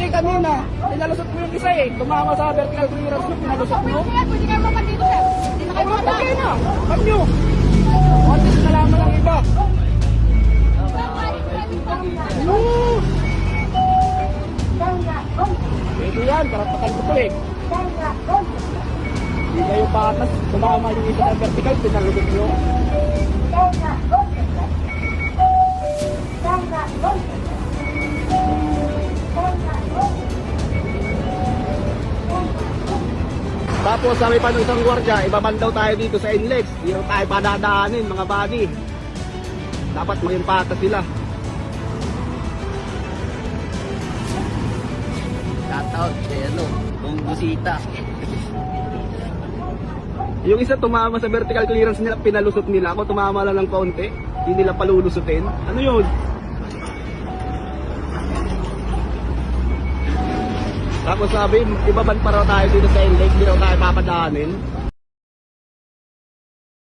Kasi kanina, pinalusot mo yung isa eh. Tumama sa vertical clearance mo, pinalusot mo. Pwede kayo makan dito, sir. Hindi na kayo Ay, makan. bagay na. Ba't nyo? Kontis na lamang ang iba. Pwede yan, karapatan ko to eh. Hindi kayo patas, tumama yung isa na vertical, pinalusot nyo. Tapos sabi pa ng isang gwardiya, ibaban daw tayo dito sa NLEX. Hindi raw tayo padadaanin mga buddy. Dapat maging patas sila. Shoutout kay Bong Busita. Yung isa tumama sa vertical clearance nila, pinalusot nila. Ako tumama lang ng kaunti, hindi nila palulusutin. Ano yun? Tapos sabi, ibaban pa raw tayo dito sa NLEX, hindi raw tayo papadaanin.